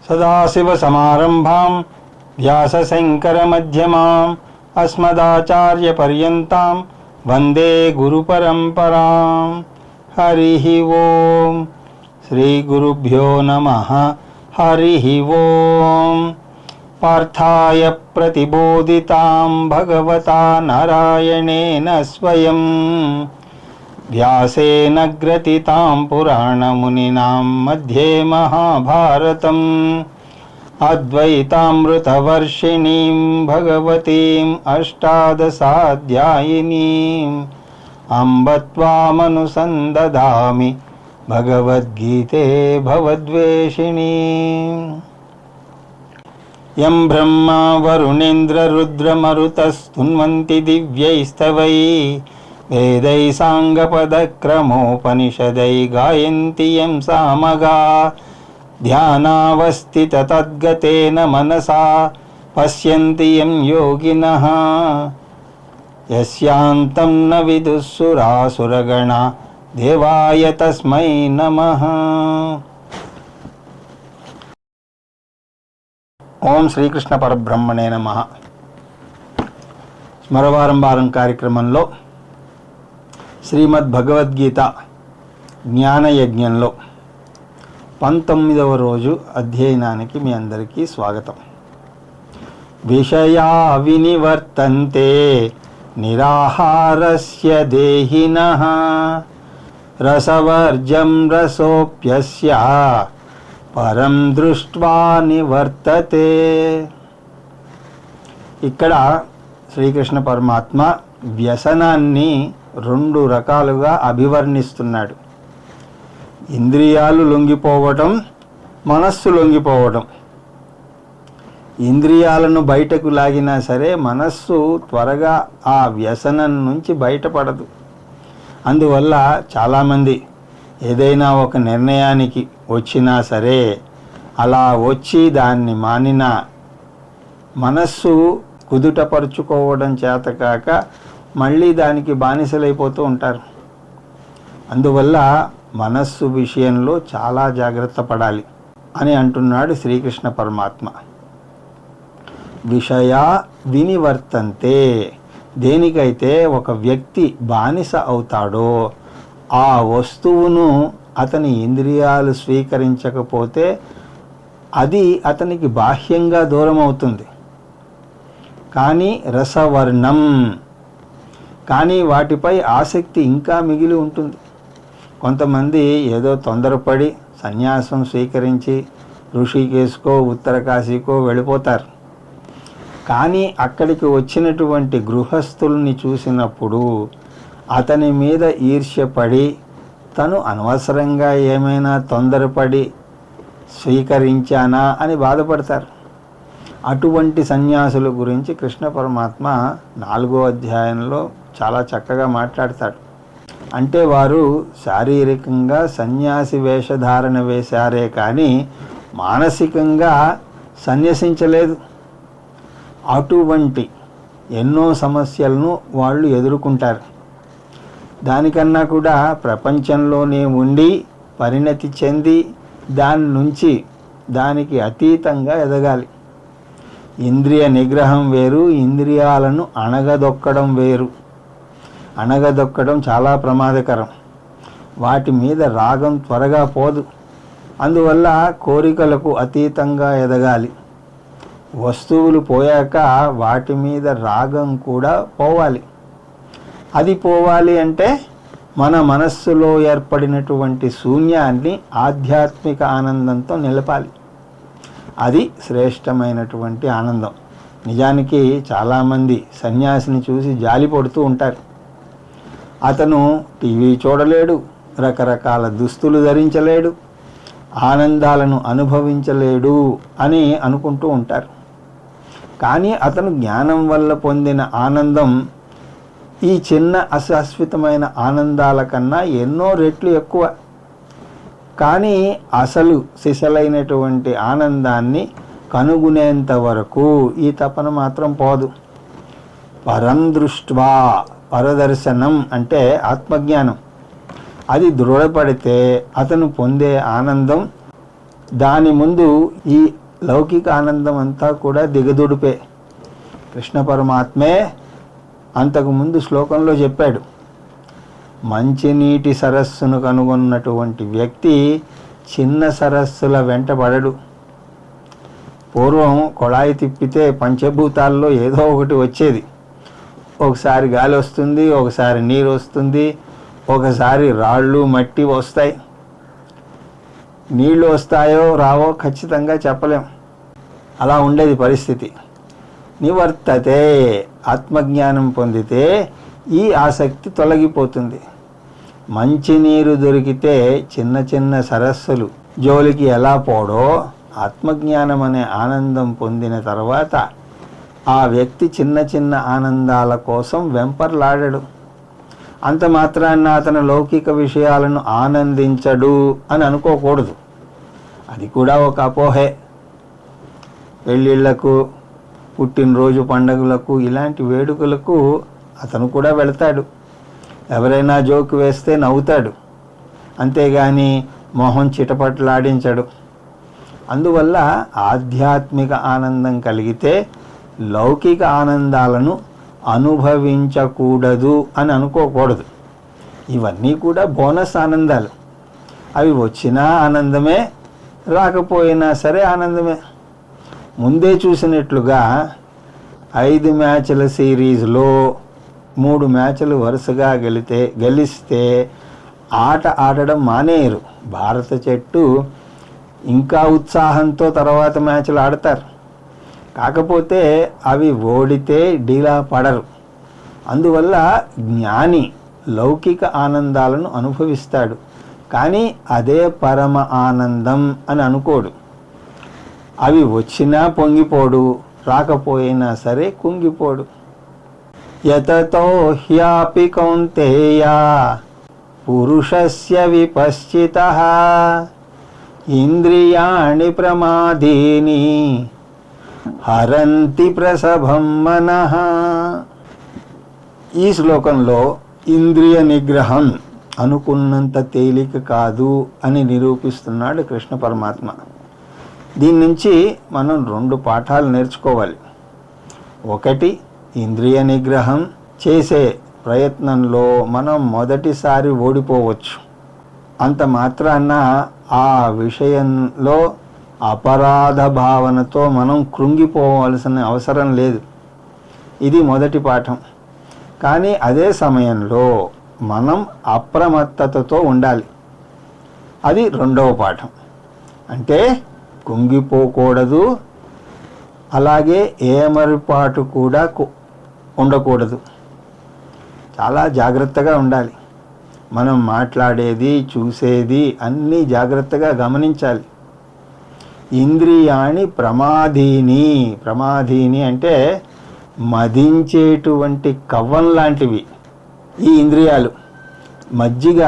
సదాశివసమారంభాం వ్యాసశంకరమధ్యమాం అస్మదాచార్యపర్యంతాం వందే గురుపరంపరాం. హరి ఓం. శ్రీ గురుభ్యో నమః. హరి ఓం. పార్థాయ ప్రతిబోధితాం భగవతా నారాయణేన స్వయం వ్యాసేన గ్రథితాం పురాణమునినాం మధ్యే మహాభారతం అద్వైతామృతవర్షిణీం భగవతీం అష్టాదశాధ్యాయినీం అంబ త్వామనుసందదామి భగవద్గీతే భవద్వేషిణీం. యం బ్రహ్మా వరుణేంద్ర రుద్రమరుతస్తున్వంతి దివ్యైస్తవై వేదై సాంగపదక్రమోపనిషదై గాయంతి యం సామగా ధ్యానావస్థిత తద్గతేన మనసా పశ్యంతి యం యోగినః యస్యాంతం న విదుఃసురాసురగణా దేవాయ తస్మై నమః. ఓం శ్రీకృష్ణ పరబ్రహ్మణే నమః. స్మరవారం వారం కార్యక్రమంలో శ్రీమద్ భగవద్గీత జ్ఞానయజ్ఞంలో 19వ రోజు అధ్యయనానికి మీ అందరికీ స్వాగతం. విషయా వినివర్తంతే నిరాహారస్య దేహినః రసవర్జం రసోప్యస్య పరం దృష్ట్వా నివర్తతే. ఇక్కడ శ్రీకృష్ణ పరమాత్మ వ్యసనాన్ని 2 రకాలుగా అభివర్ణిస్తున్నాడు. ఇంద్రియాలు లొంగిపోవటం, మనస్సు లొంగిపోవటం. ఇంద్రియాలను బయటకు లాగినా సరే మనస్సు త్వరగా ఆ వ్యసనం నుంచి బయటపడదు. అందువల్ల చాలామంది ఏదైనా ఒక నిర్ణయానికి వచ్చినా సరే అలా వచ్చి దాన్ని మానిన మనస్సు కుదుటపరుచుకోవడం చేతకాక మళ్ళీ దానికి బానిసలైపోతూ ఉంటారు. అందువల్ల మనస్సు విషయంలో చాలా జాగ్రత్త పడాలి అని అంటున్నాడు శ్రీకృష్ణ పరమాత్మ. విషయా వినివర్తంతే. దేనికైతే ఒక వ్యక్తి బానిస అవుతాడో ఆ వస్తువును అతని ఇంద్రియాలు స్వీకరించకపోతే అది అతనికి బాహ్యంగా దూరం అవుతుంది. కానీ రసవర్ణం, కానీ వాటిపై ఆసక్తి ఇంకా మిగిలి ఉంటుంది. కొంతమంది ఏదో తొందరపడి సన్యాసం స్వీకరించి ఋషికేశ్కో ఉత్తరకాశీకో వెళ్ళిపోతారు. కానీ అక్కడికి వచ్చినటువంటి గృహస్థుల్ని చూసినప్పుడు అతని మీద ఈర్ష్యపడి తను అనవసరంగా ఏమైనా తొందరపడి స్వీకరించానా అని బాధపడతారు. అటువంటి సన్యాసుల గురించి కృష్ణ పరమాత్మ 4వ అధ్యాయంలో చాలా చక్కగా మాట్లాడతాడు. అంటే వారు శారీరకంగా సన్యాసి వేషధారణ వేశారే కానీ మానసికంగా సన్యసించలేదు. అటువంటి ఎన్నో సమస్యలను వాళ్ళు ఎదుర్కొంటారు. దానికన్నా కూడా ప్రపంచంలోనే ఉండి పరిణతి చెంది దాని నుంచి దానికి అతీతంగా ఎదగాలి. ఇంద్రియ నిగ్రహం వేరు, ఇంద్రియాలను అణగదొక్కడం వేరు. అణగదొక్కడం చాలా ప్రమాదకరం. వాటి మీద రాగం త్వరగా పోదు. అందువల్ల కోరికలకు అతీతంగా ఎదగాలి. వస్తువులు పోయాక వాటి మీద రాగం కూడా పోవాలి. అది పోవాలి అంటే మన మనస్సులో ఏర్పడినటువంటి శూన్యాన్ని ఆధ్యాత్మిక ఆనందంతో నిలపాలి. అది శ్రేష్టమైనటువంటి ఆనందం. నిజానికి చాలామంది సన్యాసిని చూసి జాలి పడుతూ ఉంటారు. అతను టీవీ చూడలేడు, రకరకాల దుస్తులు ధరించలేడు, ఆనందాలను అనుభవించలేడు అని అనుకుంటూ ఉంటారు. కానీ అతను జ్ఞానం వల్ల పొందిన ఆనందం ఈ చిన్న అశాశ్వతమైన ఆనందాల కన్నా ఎన్నో రెట్లు ఎక్కువ. కానీ అసలు సిసలైనటువంటి ఆనందాన్ని కనుగొనేంత వరకు ఈ తపన మాత్రం పోదు. పరం దృష్ట్వా, పరదర్శనం అంటే ఆత్మజ్ఞానం. అది దృఢపడితే అతను పొందే ఆనందం దాని ముందు ఈ లౌకిక ఆనందం అంతా కూడా దిగదుడిపే. కృష్ణ పరమాత్మే అంతకుముందు శ్లోకంలో చెప్పాడు, మంచినీటి సరస్సును కనుగొన్నటువంటి వ్యక్తి చిన్న సరస్సుల వెంటబడడు. పూర్వం కొళాయి తిప్పితే పంచభూతాల్లో ఏదో ఒకటి వచ్చేది. ఒకసారి గాలి వస్తుంది, ఒకసారి నీరు వస్తుంది, ఒకసారి రాళ్ళు మట్టి వస్తాయి. నీళ్లు వస్తాయో రావో ఖచ్చితంగా చెప్పలేం. అలా ఉండేది పరిస్థితి. నివర్తతే, ఆత్మజ్ఞానం పొందితే ఈ ఆసక్తి తొలగిపోతుంది. మంచినీరు దొరికితే చిన్న చిన్న సరస్సులు జోలికి ఎలా పోడో, ఆత్మజ్ఞానం అనే ఆనందం పొందిన తర్వాత ఆ వ్యక్తి చిన్న చిన్న ఆనందాల కోసం వెంపర్లాడడు. అంత మాత్రాన్న అతను లౌకిక విషయాలను ఆనందించడు అని అనుకోకూడదు. అది కూడా ఒక అపోహే. పెళ్ళిళ్ళకు, పుట్టినరోజు పండుగలకు, ఇలాంటి వేడుకలకు అతను కూడా వెళతాడు. ఎవరైనా జోకు వేస్తే నవ్వుతాడు, అంతేగాని మొహం చిటపట్లాడించడు. అందువల్ల ఆధ్యాత్మిక ఆనందం కలిగితే లౌకిక ఆనందాలను అనుభవించకూడదు అని అనుకోకూడదు. ఇవన్నీ కూడా బోనస్ ఆనందాలు. అవి వచ్చినా ఆనందమే, రాకపోయినా సరే ఆనందమే. ముందే చూసినట్లుగా 5 మ్యాచ్ల సిరీస్లో 3 మ్యాచ్లు వరుసగా గెలిస్తే ఆట ఆడడం మానేయరు. భారత జట్టు ఇంకా ఉత్సాహంతో తర్వాత మ్యాచ్లు ఆడతారు. కాకపోతే అవి ఓడితే డీలా పడరు. అందువల్ల జ్ఞాని లౌకిక ఆనందాలను అనుభవిస్తాడు, కానీ అదే పరమ ఆనందం అని అనుకోడు. అవి వచ్చినా పొంగిపోడు, రాకపోయినా సరే కుంగిపోడు. యతతో హ్యాపి కౌంతేయ పురుషస్య విపశ్చితః ఇంద్రియాణి ప్రమాదీని హరంతి ప్రసభం మనః. ఈ శ్లోకంలో ఇంద్రియ నిగ్రహం అనుకున్నంత తేలిక కాదు అని నిరూపిస్తున్నాడు కృష్ణ పరమాత్మ. దీని నుంచి మనం 2 పాఠాలు నేర్చుకోవాలి. ఒకటి, ఇంద్రియ నిగ్రహం చేసే ప్రయత్నంలో మనం మొదటిసారి ఓడిపోవచ్చు. అంత మాత్రాన ఆ విషయంలో అపరాధ భావనతో మనం కృంగిపోవాల్సిన అవసరం లేదు. ఇది మొదటి పాఠం. కానీ అదే సమయంలో మనం అప్రమత్తతతో ఉండాలి. అది 2వ పాఠం. అంటే కుంగిపోకూడదు, అలాగే ఏమరిపాటు కూడా ఉండకూడదు. చాలా జాగ్రత్తగా ఉండాలి. మనం మాట్లాడేది, చూసేది అన్నీ జాగ్రత్తగా గమనించాలి. ఇంద్రియాణి ప్రమాదీని. ప్రమాదీని అంటే మదించేటువంటి కవ్వం లాంటివి ఈ ఇంద్రియాలు. మజ్జిగ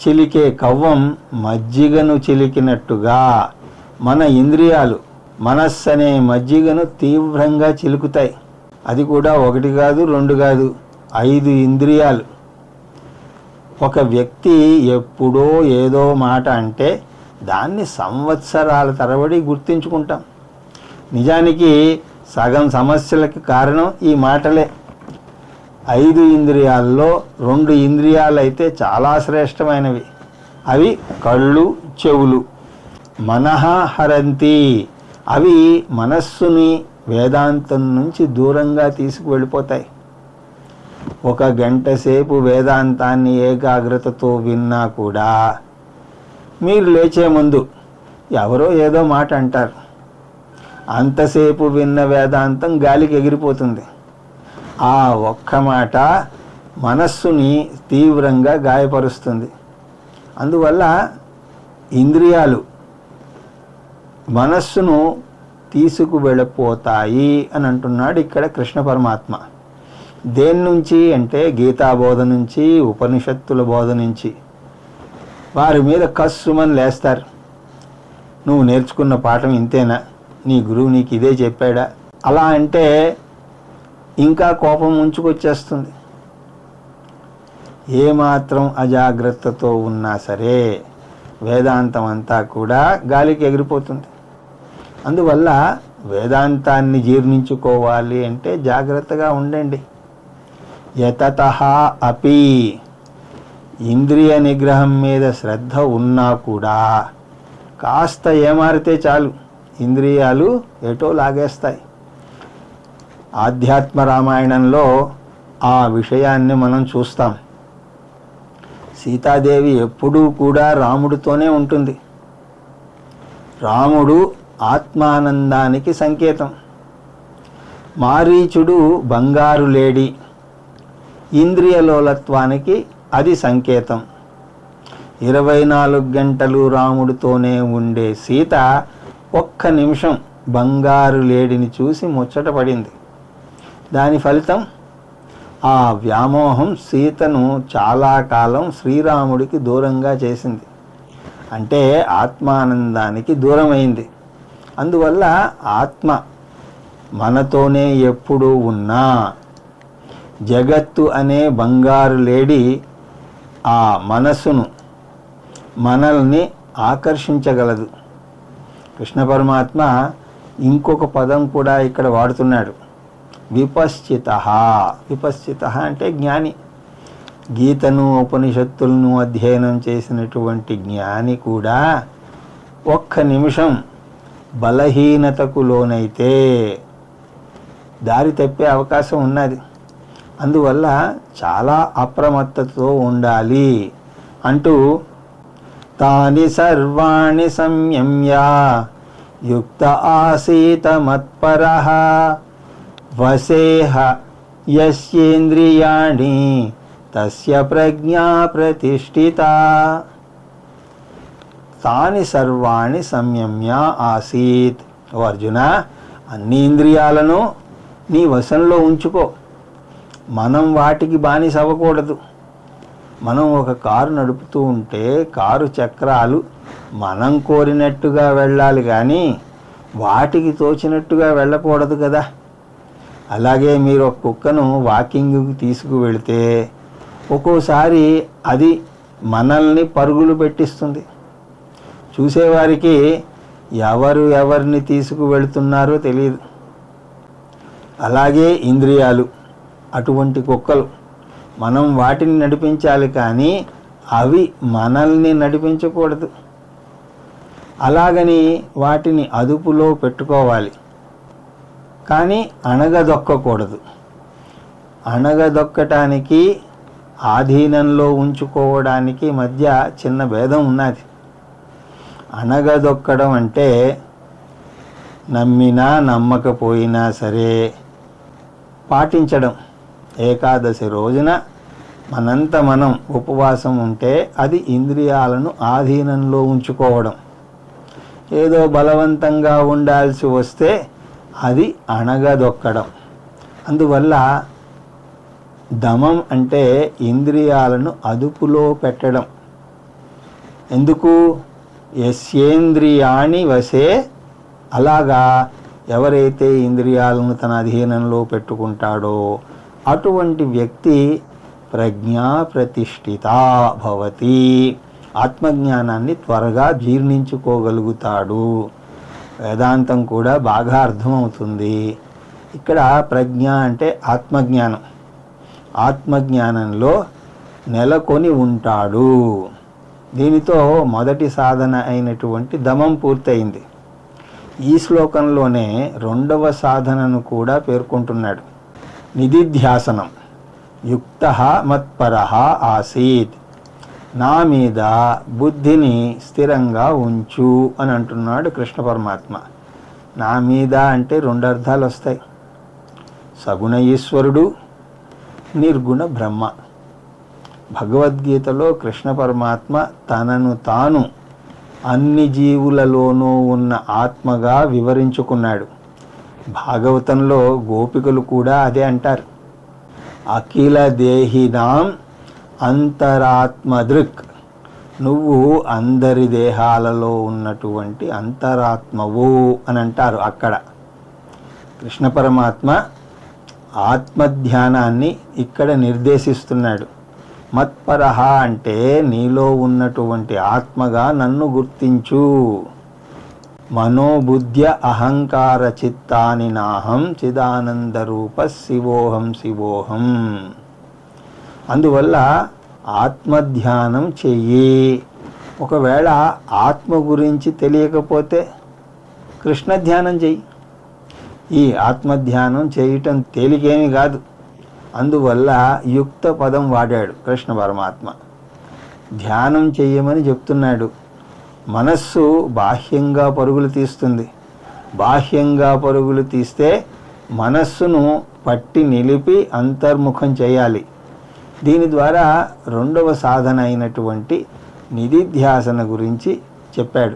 చిలికే కవ్వం మజ్జిగను చిలికినట్టుగా మన ఇంద్రియాలు మనస్సు అనే మజ్జిగను తీవ్రంగా చిలుకుతాయి. అది కూడా 1 కాదు, 2 కాదు, 5 ఇంద్రియాలు. ఒక వ్యక్తి ఎప్పుడో ఏదో మాట అంటే దాన్ని సంవత్సరాల తరబడి గుర్తించుకుంటాం. నిజానికి సగం సమస్యలకు కారణం ఈ మాటలే. 5 ఇంద్రియాల్లో 2 ఇంద్రియాలు అయితే చాలా శ్రేష్టమైనవి. అవి కళ్ళు, చెవులు. మనః హరంతి. అవి మనస్సుని వేదాంతం నుంచి దూరంగా తీసుకువెళ్ళిపోతాయి. 1 గంట సేపు వేదాంతాన్ని ఏకాగ్రతతో విన్నా కూడా మీరు లేచే ముందు ఎవరో ఏదో మాట అంటారు. అంతసేపు విన్న వేదాంతం గాలికి ఎగిరిపోతుంది. ఆ ఒక్క మాట మనస్సుని తీవ్రంగా గాయపరుస్తుంది. అందువల్ల ఇంద్రియాలు మనస్సును తీసుకువెళ్ళిపోతాయి అని అంటున్నాడు ఇక్కడ కృష్ణ పరమాత్మ. దేని నుంచి అంటే గీతా బోధ నుంచి, ఉపనిషత్తుల బోధ నుంచి. వారి మీద కస్సుమని లేస్తారు. నువ్వు నేర్చుకున్న పాఠం ఇంతేనా? నీ గురువు నీకు ఇదే చెప్పాడా? అలా అంటే ఇంకా కోపం ముంచుకొచ్చేస్తుంది. ఏమాత్రం అజాగ్రత్తతో ఉన్నా సరే వేదాంతం అంతా కూడా గాలికి ఎగిరిపోతుంది. అందువల్ల వేదాంతాన్ని జీర్ణించుకోవాలి అంటే జాగ్రత్తగా ఉండండి. యతతః అపి, ఇంద్రియ నిగ్రహం మీద శ్రద్ధ ఉన్నా కూడా కాస్త ఏమారితే చాలు ఇంద్రియాలు ఎటో లాగేస్తాయి. ఆధ్యాత్మ రామాయణంలో ఆ విషయాన్ని మనం చూస్తాం. సీతాదేవి ఎప్పుడూ కూడా రాముడితోనే ఉంటుంది. రాముడు ఆత్మానందానికి సంకేతం. మారీచుడు బంగారు లేడి, ఇంద్రియలోలత్వానికి అది సంకేతం. 24 గంటలు రాముడితోనే ఉండే సీత ఒక్క నిమిషం బంగారు లేడిని చూసి ముచ్చటపడింది. దాని ఫలితం ఆ వ్యామోహం సీతను చాలా కాలం శ్రీరాముడికి దూరంగా చేసింది. అంటే ఆత్మానందానికి దూరమైంది. అందువల్ల ఆత్మ మనతోనే ఎప్పుడూ ఉన్నా జగత్తు అనే బంగారు లేడి ఆ మనస్సును మనల్ని ఆకర్షించగలదు. కృష్ణ పరమాత్మ ఇంకొక పదం కూడా ఇక్కడ వాడుతున్నాడు, విపశ్చితః. విపశ్చితః అంటే జ్ఞాని. గీతను ఉపనిషత్తులను అధ్యయనం చేసినటువంటి జ్ఞాని కూడా ఒక్క నిమిషం బలహీనతకు లోనైతే దారి తప్పే అవకాశం ఉన్నది. అందువల్ల చాలా అప్రమత్తతో ఉండాలి అంటూ తాని సర్వాణి సంయమ్య యుక్త ఆసీత మత్పరః వసేహ యస్యేంద్రియాణి తస్య ప్రజ్ఞా ప్రతిష్ఠిత. తాని సర్వాణి సంయమ్య ఆసీత్. ఓ అర్జున, అన్ని ఇంద్రియాలను నీ వశంలో ఉంచుకో. మనం వాటికి బానిస అవ్వకూడదు. మనం ఒక కారు నడుపుతూ ఉంటే కారు చక్రాలు మనం కోరినట్టుగా వెళ్ళాలి కానీ వాటికి తోచినట్టుగా వెళ్ళకూడదు కదా. అలాగే మీరు ఒక కుక్కను వాకింగ్కి తీసుకువెళితే ఒక్కోసారి అది మనల్ని పరుగులు పెట్టిస్తుంది. చూసేవారికి ఎవరిని తీసుకువెళ్తున్నారో తెలియదు. అలాగే ఇంద్రియాలు అటువంటి కుక్కలు. మనం వాటిని నడిపించాలి కానీ అవి మనల్ని నడిపించకూడదు. అలాగని వాటిని అదుపులో పెట్టుకోవాలి కానీ అణగదొక్కకూడదు. అణగదొక్కటానికి ఆధీనంలో ఉంచుకోవడానికి మధ్య చిన్న భేదం ఉన్నది. అణగదొక్కడం అంటే నమ్మినా నమ్మకపోయినా సరే పాటించడం. ఏకాదశి రోజున మనంత మనం ఉపవాసం ఉంటే అది ఇంద్రియాలను ఆధీనంలో ఉంచుకోవడం. ఏదో బలవంతంగా ఉండాల్సి వస్తే అది అణగదొక్కడం. అందువల్ల దమం అంటే ఇంద్రియాలను అదుపులో పెట్టడం. ఎందుకు? యస్యేంద్రియాణి వశే. అలాగా ఎవరైతే ఇంద్రియాలను తన అధీనంలో పెట్టుకుంటాడో అటువంటి వ్యక్తి ప్రజ్ఞా ప్రతిష్ఠిత భవతి. ఆత్మజ్ఞానాన్ని త్వరగా జీర్ణించుకోగలుగుతాడు. వేదాంతం కూడా బాగా అర్థమవుతుంది. ఇక్కడ ప్రజ్ఞ అంటే ఆత్మజ్ఞానం. ఆత్మజ్ఞానంలో నెలకొని ఉంటాడు. దీనితో మొదటి సాధన అయినటువంటి దమం పూర్తయింది. ఈ శ్లోకంలోనే రెండవ సాధనను కూడా పేర్కొంటున్నాడు. నిధిధ్యాసనం. యుక్తః మత్పరః ఆసీత్. నా మీద బుద్ధిని స్థిరంగా ఉంచు అని అంటున్నాడు కృష్ణ పరమాత్మ. నా మీద అంటే రెండు అర్థాలు వస్తాయి. సగుణ ఈశ్వరుడు, నిర్గుణ బ్రహ్మ. భగవద్గీతలో కృష్ణ పరమాత్మ తనను తాను అన్ని జీవులలోనూ ఉన్న ఆత్మగా వివరించుకున్నాడు. భాగవతంలో గోపికలు కూడా అదే అంటారు. అఖిల దేహినాం అంతరాత్మదృక్. నువ్వు అందరి దేహాలలో ఉన్నటువంటి అంతరాత్మవు అని అంటారు. అక్కడ కృష్ణ పరమాత్మ ఆత్మధ్యానాన్ని ఇక్కడ నిర్దేశిస్తున్నాడు. మత్పరహ అంటే నీలో ఉన్నటువంటి ఆత్మగా నన్ను గుర్తించు. మనోబుద్ధ్య అహంకార చిత్తాని నాహం చిదానంద రూప శివోహం శివోహం. అందువల్ల ఆత్మధ్యానం చెయ్యి. ఒకవేళ ఆత్మ గురించి తెలియకపోతే కృష్ణ ధ్యానం చెయ్యి. ఈ ఆత్మధ్యానం చేయటం తేలికేమీ కాదు. అందువల్ల యుక్త పదం వాడాడు కృష్ణ పరమాత్మ. ధ్యానం చెయ్యమని చెప్తున్నాడు. మనస్సు బాహ్యంగా పరుగులు తీస్తుంది. బాహ్యంగా పరుగులు తీస్తే మనస్సును పట్టి నిలిపి అంతర్ముఖం చేయాలి. దీని ద్వారా రెండవ సాధన అయినటువంటి నిధిధ్యాసన గురించి చెప్పాడు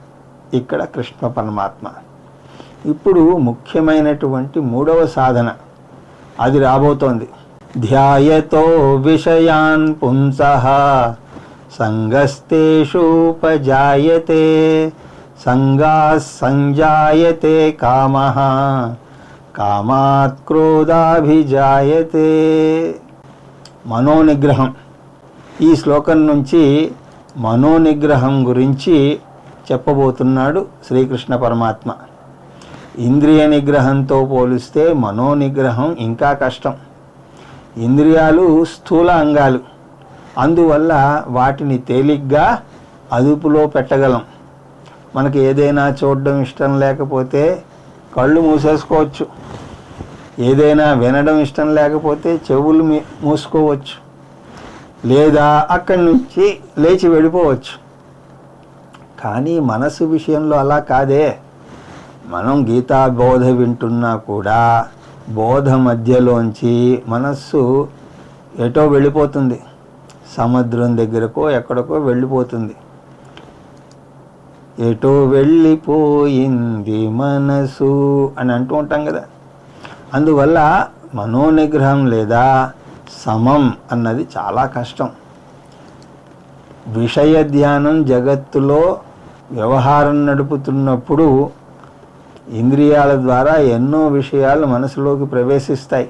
ఇక్కడ కృష్ణ పరమాత్మ. ఇప్పుడు ముఖ్యమైనటువంటి మూడవ సాధన అది రాబోతోంది. ధ్యాయతో విషయాన్ పుంసః సంగస్తేషూపజాయతే సంగాస్ సంజాయతే కామః కామాత్ క్రోధాభిజాయతే. మనోనిగ్రహం. ఈ శ్లోకం నుంచి మనోనిగ్రహం గురించి చెప్పబోతున్నాడు శ్రీకృష్ణ పరమాత్మ. ఇంద్రియ నిగ్రహంతో పోలిస్తే మనోనిగ్రహం ఇంకా కష్టం. ఇంద్రియాలు స్థూల అంగాలు, అందువల్ల వాటిని తేలిగ్గా అదుపులో పెట్టగలం. మనకి ఏదైనా చూడడం ఇష్టం లేకపోతే కళ్ళు మూసేసుకోవచ్చు. ఏదైనా వినడం ఇష్టం లేకపోతే చెవులు మూసుకోవచ్చు, లేదా అక్కడి నుంచి లేచి వెళ్ళిపోవచ్చు. కానీ మనసు విషయంలో అలా కాదే. మనం గీతా బోధ వింటున్నా కూడా బోధ మధ్యలోంచి మనస్సు ఎటో వెళ్ళిపోతుంది. సముద్రం దగ్గరకో ఎక్కడికో వెళ్ళిపోతుంది. ఎటో వెళ్ళిపోయింది మనసు అని అంటూ ఉంటాం కదా. అందువల్ల మనోనిగ్రహం లేదా సమం అన్నది చాలా కష్టం. విషయ ధ్యానం జగత్తులో వ్యవహారం నడుపుతున్నప్పుడు ఇంద్రియాల ద్వారా ఎన్నో విషయాలు మనసులోకి ప్రవేశిస్తాయి.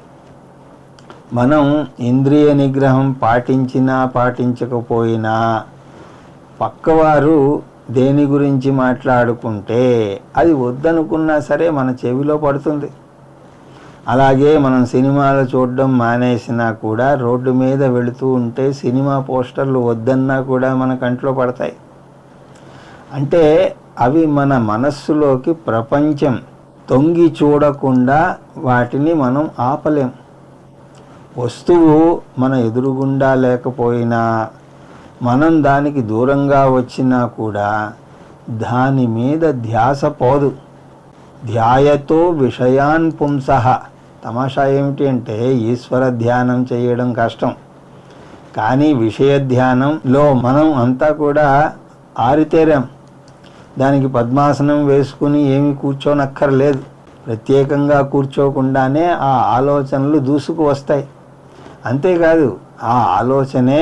మనం ఇంద్రియ నిగ్రహం పాటించినా పాటించకపోయినా పక్కవారు దేని గురించి మాట్లాడుకుంటే అది వద్దనుకున్నా సరే మన చెవిలో పడుతుంది. అలాగే మనం సినిమాలు చూడడం మానేసినా కూడా రోడ్డు మీద వెళుతూ ఉంటే సినిమా పోస్టర్లు వద్దన్నా కూడా మన కంట్లో పడతాయి. అంటే అవి మన మనస్సులోకి ప్రపంచం తొంగి చూడకుండా వాటిని మనం ఆపలేం. వస్తువు మన ఎదురుగుండా లేకపోయినా మనం దానికి దూరంగా వచ్చినా కూడా దాని మీద ధ్యాస పోదు. ధ్యాయతో విషయాన్ పుంసః. తమాషా ఏమిటి అంటే ఈశ్వర ధ్యానం చేయడం కష్టం, కానీ విషయ ధ్యానంలో మనం అంతా కూడా ఆరితేరాం. దానికి పద్మాసనం వేసుకుని ఏమి కూర్చోనక్కర్లేదు. ప్రత్యేకంగా కూర్చోకుండానే ఆ ఆలోచనలు దూసుకు వస్తాయి. అంతేకాదు ఆ ఆలోచనే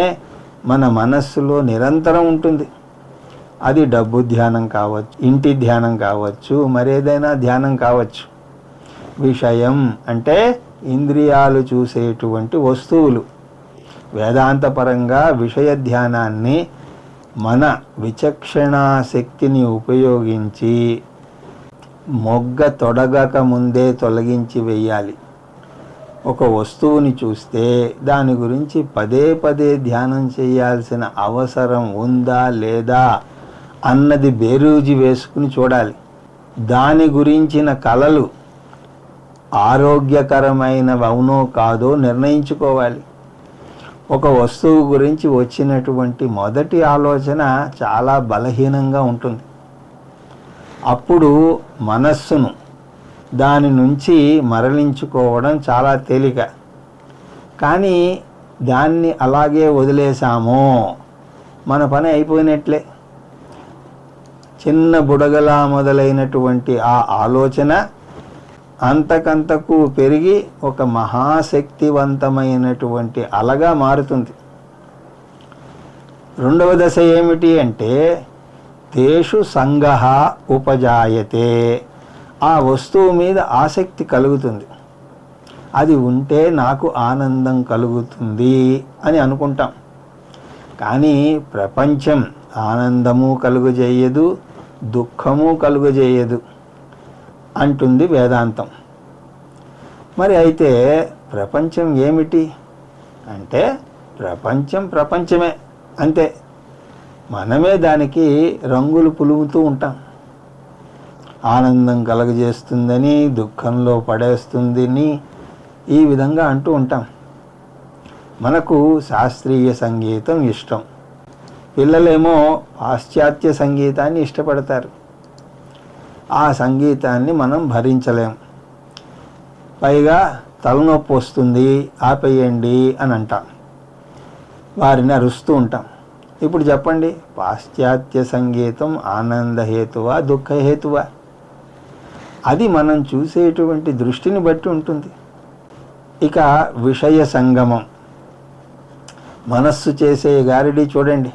మన మనస్సులో నిరంతరం ఉంటుంది. అది డబ్బు ధ్యానం కావచ్చు, ఇంటి ధ్యానం కావచ్చు, మరేదైనా ధ్యానం కావచ్చు. విషయం అంటే ఇంద్రియాలు చూసేటువంటి వస్తువులు. వేదాంతపరంగా విషయ ధ్యానాన్ని మన విచక్షణా శక్తిని ఉపయోగించి మొగ్గ తొడగక ముందే తొలగించి వేయాలి. ఒక వస్తువుని చూస్తే దాని గురించి పదే పదే ధ్యానం చేయాల్సిన అవసరం ఉందా లేదా అన్నది బేరీజు వేసుకుని చూడాలి. దాని గురించిన కలలు ఆరోగ్యకరమైనవి అవునో కాదో నిర్ణయించుకోవాలి. ఒక వస్తువు గురించి వచ్చినటువంటి మొదటి ఆలోచన చాలా బలహీనంగా ఉంటుంది. అప్పుడు మనస్సును దాని నుంచి మరలించుకోవడం చాలా తేలిక. కానీ దాన్ని అలాగే వదిలేసామో మన పని అయిపోయినట్లే. చిన్న బుడగలా మొదలైనటువంటి ఆ ఆలోచన అంతకంతకు పెరిగి ఒక మహాశక్తివంతమైనటువంటి అలగా మారుతుంది. రెండవ దశ ఏమిటి అంటే తేషు సంగః ఉపజాయతే. ఆ వస్తువు మీద ఆసక్తి కలుగుతుంది. అది ఉంటే నాకు ఆనందం కలుగుతుంది అని అనుకుంటాం. కానీ ప్రపంచం ఆనందము కలుగజేయదు, దుఃఖము కలుగజేయదు అంటుంది వేదాంతం. మరి అయితే ప్రపంచం ఏమిటి అంటే ప్రపంచమే అంతే. మనమే దానికి రంగులు పులుముతూ ఉంటాం. ఆనందం కలగజేస్తుందని, దుఃఖంలో పడేస్తుందని ఈ విధంగా అంటూ ఉంటాం. మనకు శాస్త్రీయ సంగీతం ఇష్టం, పిల్లలేమో పాశ్చాత్య సంగీతాన్ని ఇష్టపడతారు. ఆ సంగీతాన్ని మనం భరించలేం. పైగా తలనొప్పి వస్తుంది, ఆపేయండి అని అంటాం, వారిని అరుస్తూ ఉంటాం. ఇప్పుడు చెప్పండి, పాశ్చాత్య సంగీతం ఆనందహేతువా దుఃఖహేతువా? అది మనం చూసేటువంటి దృష్టిని బట్టి ఉంటుంది. ఇక విషయ సంగమం, మనస్సు చేసే గారిడి చూడండి.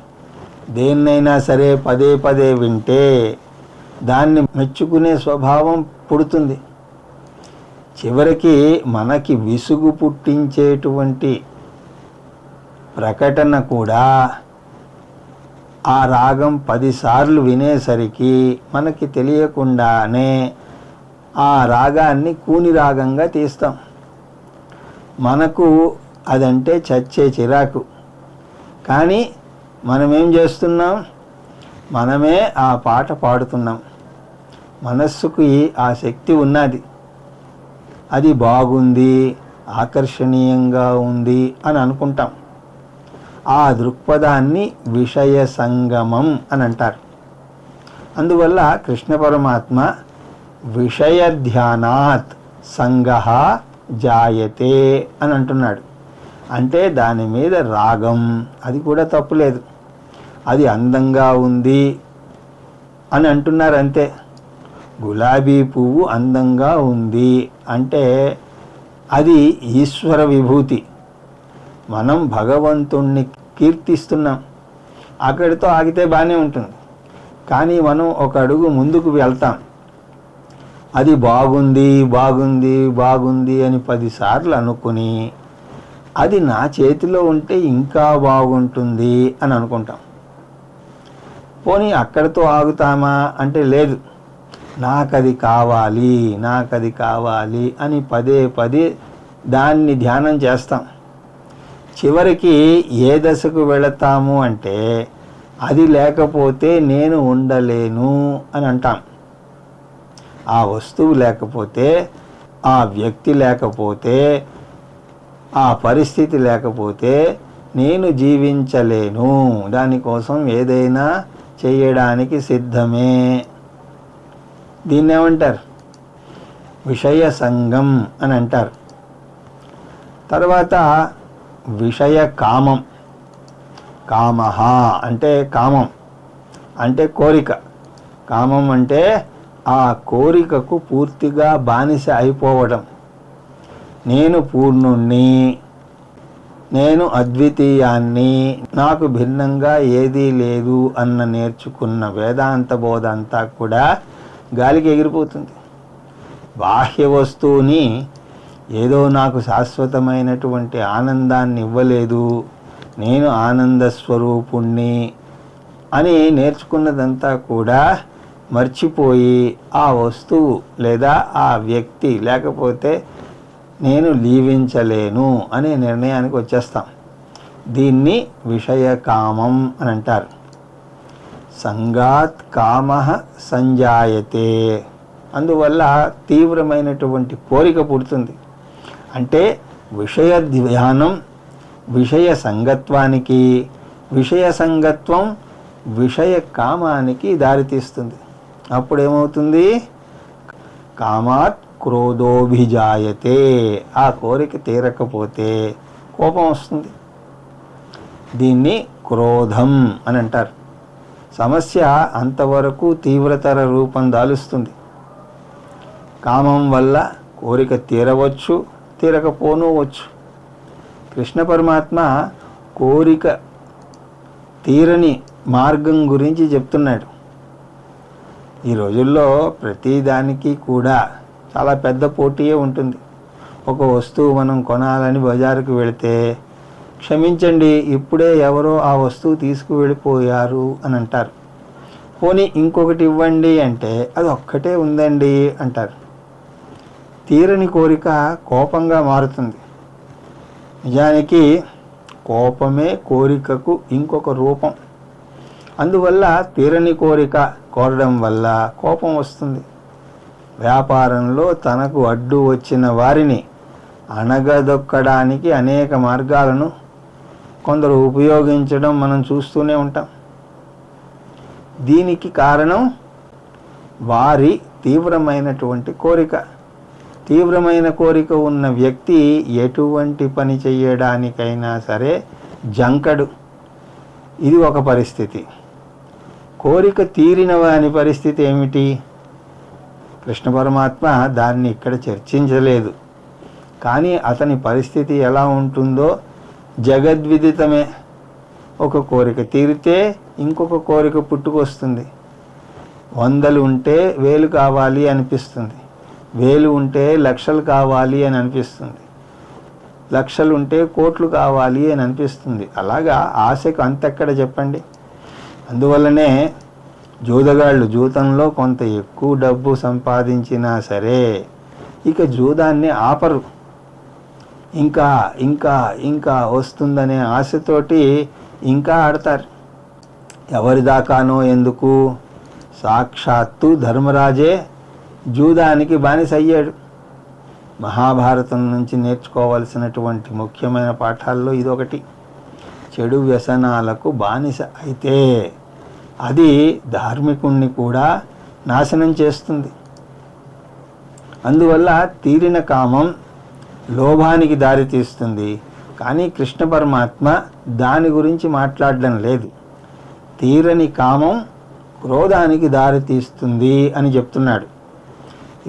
దేన్నైనా సరే పదే పదే వింటే దాన్ని మెచ్చుకునే స్వభావం పుడుతుంది. చివరికి మనకి విసుగు పుట్టించేటువంటి ప్రకటన కూడా ఆ రాగం 10 సార్లు వినేసరికి మనకి తెలియకుండానే ఆ రాగాన్ని కూని రాగంగా తీస్తాం. మనకు అదంటే చచ్చే చిరాకు. కానీ మనమేం చేస్తున్నాం? మనమే ఆ పాట పాడుతున్నాం. మనస్సుకి ఆ శక్తి ఉన్నది, అది బాగుంది, ఆకర్షణీయంగా ఉంది అని అనుకుంటాం. ఆ దృక్పథాన్ని విషయ సంగమం అని అంటారు. అందువల్ల కృష్ణ పరమాత్మ విషయ ధ్యానాత్ సంగః జాయతే అని అంటున్నాడు. అంటే దాని మీద రాగం, అది కూడా తప్పులేదు. అది అందంగా ఉంది అని అంటున్నారు అంతే. గులాబీ పువ్వు అందంగా ఉంది అంటే అది ఈశ్వర విభూతి. మనం భగవంతుణ్ణి కీర్తిస్తున్నాం, అక్కడితో ఆగితే బాగానే ఉంటుంది. కానీ మనం ఒక అడుగు ముందుకు వెళ్తాం. అది బాగుంది బాగుంది బాగుంది అని 10 సార్లు అనుకుని అది నా చేతిలో ఉంటే ఇంకా బాగుంటుంది అని అనుకుంటాం. పోనీ అక్కడితో ఆగుతామా అంటే లేదు, నాకది కావాలి నాకది కావాలి అని పదే పదే దాన్ని ధ్యానం చేస్తాం. చివరికి ఏ దశకు వెళతాము అంటే అది లేకపోతే నేను ఉండలేను అని అంటాం. ఆ వస్తువు లేకపోతే, ఆ వ్యక్తి లేకపోతే, ఆ పరిస్థితి లేకపోతే నేను జీవించలేను. దానికోసం ఏదైనా చేయడానికి సిద్ధమే. దీన్ని ఏమంటారు? విషయ సంగం అని అంటారు. తర్వాత విషయ కామం. కామః అంటే కామం అంటే కోరిక. కామం అంటే ఆ కోరికకు పూర్తిగా బానిస అయిపోవడం. నేను పూర్ణుణ్ణి, నేను అద్వితీయాన్ని, నాకు భిన్నంగా ఏదీ లేదు అన్న నేర్చుకున్న వేదాంత బోధ అంతా కూడా గాలికి ఎగిరిపోతుంది. బాహ్య వస్తువుని ఏదో నాకు శాశ్వతమైనటువంటి ఆనందాన్ని ఇవ్వలేదు, నేను ఆనంద స్వరూపుణ్ణి అని నేర్చుకున్నదంతా కూడా మర్చిపోయి ఆ వస్తువు లేదా ఆ వ్యక్తి లేకపోతే నేను జీవించలేను అనే నిర్ణయానికి వచ్చేస్తాం. దీన్ని విషయ కామం అని అంటారు. సంగాత్ కామః సంజాయతే. అందువల్ల తీవ్రమైనటువంటి కోరిక పుడుతుంది. అంటే విషయ ధ్యానం విషయ సంగత్వానికి, విషయ సంగత్వం విషయ కామానికి దారితీస్తుంది. అప్పుడేమవుతుంది? కామాత్ క్రోధోభిజాయతే. ఆ కోరిక తీరకపోతే కోపం వస్తుంది. దీన్ని క్రోధం అని అంటారు. సమస్య అంతవరకు తీవ్రతర రూపం దాలుస్తుంది. కామం వల్ల కోరిక తీరవచ్చు, తీరకపోనవచ్చు. కృష్ణ పరమాత్మ కోరిక తీరని మార్గం గురించి చెప్తున్నాడు. ఈ రోజుల్లో ప్రతిదానికి కూడా చాలా పెద్ద పోటీయే ఉంటుంది. ఒక వస్తువు మనం కొనాలని బజారుకు వెళితే క్షమించండి, ఇప్పుడే ఎవరో ఆ వస్తువు తీసుకువెళ్ళిపోయారు అని అంటారు. పోనీ ఇంకొకటి ఇవ్వండి అంటే అది ఒక్కటే ఉందండి అంటారు. తీరని కోరిక కోపంగా మారుతుంది. నిజానికి కోపమే కోరికకు ఇంకొక రూపం. అందువల్ల తీరని కోరిక కోరడం వల్ల కోపం వస్తుంది. వ్యాపారంలో తనకు అడ్డు వచ్చిన వారిని అణగదొక్కడానికి అనేక మార్గాలను కొందరు ఉపయోగించడం మనం చూస్తూనే ఉంటాం. దీనికి కారణం వారి తీవ్రమైనటువంటి కోరిక. తీవ్రమైన కోరిక ఉన్న వ్యక్తి ఎటువంటి పని చేయడానికైనా సరే జంకడు. ఇది ఒక పరిస్థితి. కోరిక తీరిన వాని పరిస్థితి ఏమిటి? కృష్ణ పరమాత్మ దాన్ని ఇక్కడ చర్చించలేదు. కానీ అతని పరిస్థితి ఎలా ఉంటుందో జగద్విదితమే. ఒక కోరిక తీరితే ఇంకొక కోరిక పుట్టుకొస్తుంది. 100 ఉంటే 1000 కావాలి అనిపిస్తుంది. 1000 ఉంటే లక్షలు కావాలి అని అనిపిస్తుంది. లక్షలు ఉంటే కోట్లు కావాలి అని అనిపిస్తుంది. అలాగా ఆశకు అంతెక్కడ చెప్పండి. అందువల్లనే జూదగాళ్ళు జూతంలో కొంత ఎక్కువ డబ్బు సంపాదించినా సరే ఇక జూదాన్ని ఆపరు. ఇంకా ఇంకా ఇంకా వస్తుందనే ఆశతోటి ఇంకా ఆడతారు. ఎవరి దాకానో ఎందుకు? సాక్షాత్తు ధర్మరాజే జూదానికి బానిస అయ్యాడు. మహాభారతం నుంచి నేర్చుకోవాల్సినటువంటి ముఖ్యమైన పాఠాల్లో ఇదొకటి. చెడు వ్యసనాలకు బానిస అయితే అది ధార్మికుణ్ణి కూడా నాశనం చేస్తుంది. అందువల్ల తీరిన కామం లోభానికి దారితీస్తుంది. కానీ కృష్ణ పరమాత్మ దాని గురించి మాట్లాడడం లేదు. తీరని కామం క్రోధానికి దారితీస్తుంది అని చెప్తున్నాడు.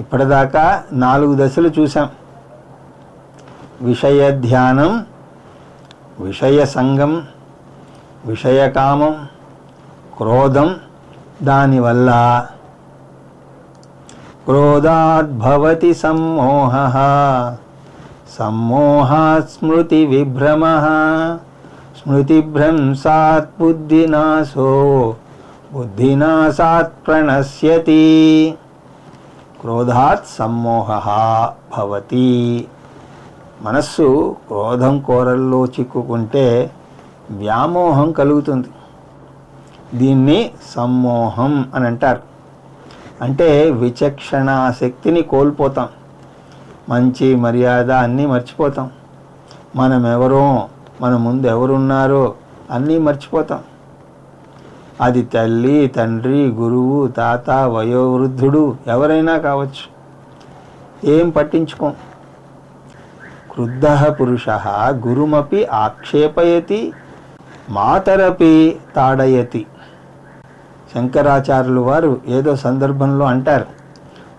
ఇప్పటిదాకా 4 దశలు చూసాం. విషయ ధ్యానం, విషయ సంగం, విషయకామం, క్రోధం. దానివల్ల క్రోధాద్భవతి సమ్మోహః, సమ్మోహాత్ స్మృతి విభ్రమః, స్మృతిభ్రంశాత్ బుద్ధినాశో, బుద్ధినాశాత్ ప్రణశ్యతి. క్రోధాత్ సమ్మోహః భవతి. మనస్సు క్రోధం కోరల్లో చిక్కుకుంటే వ్యామోహం కలుగుతుంది. దీన్ని సమ్మోహం అని అంటారు. అంటే విచక్షణ శక్తిని కోల్పోతాం. మంచి మర్యాద అన్నీ మర్చిపోతాం. మనం ఎవరో, మన ముందు ఎవరున్నారో అన్నీ మర్చిపోతాం. అది తల్లి, తండ్రి, గురువు, తాత, వయోవృద్ధుడు ఎవరైనా కావచ్చు. ఏం పట్టించుకోం. క్రుద్ధః పురుషః గురుమపి ఆక్షేపయతి, మాతరపి తాడయతి. శంకరాచార్యులు వారు ఏదో సందర్భంలో అంటారు,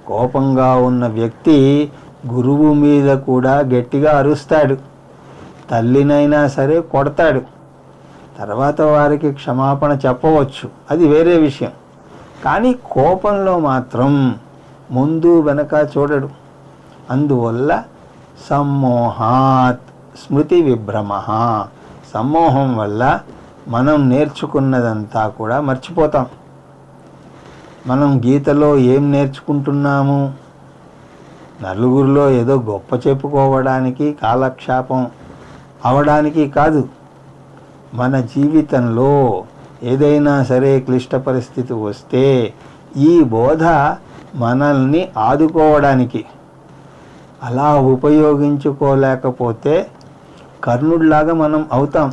కోపంగా ఉన్న వ్యక్తి గురువు మీద కూడా గట్టిగా అరుస్తాడు, తల్లినైనా సరే కొడతాడు. తర్వాత వారికి క్షమాపణ చెప్పవచ్చు, అది వేరే విషయం. కానీ కోపంలో మాత్రం ముందు వెనక చూడడు. అందువల్ల సమ్మోహాత్ స్మృతి విభ్రమః. సమ్మోహం వల్ల మనం నేర్చుకున్నదంతా కూడా మర్చిపోతాం. మనం గీతలో ఏం నేర్చుకుంటున్నాము? నలుగురిలో ఏదో గొప్ప చెప్పుకోవడానికి, కాలక్షేపం అవడానికి కాదు. మన జీవితంలో ఏదైనా సరే క్లిష్ట పరిస్థితి వస్తే ఈ బోధ మనల్ని ఆదుకోవడానికి. అలా ఉపయోగించుకోలేకపోతే కర్ణుడిలాగా మనం అవుతాం.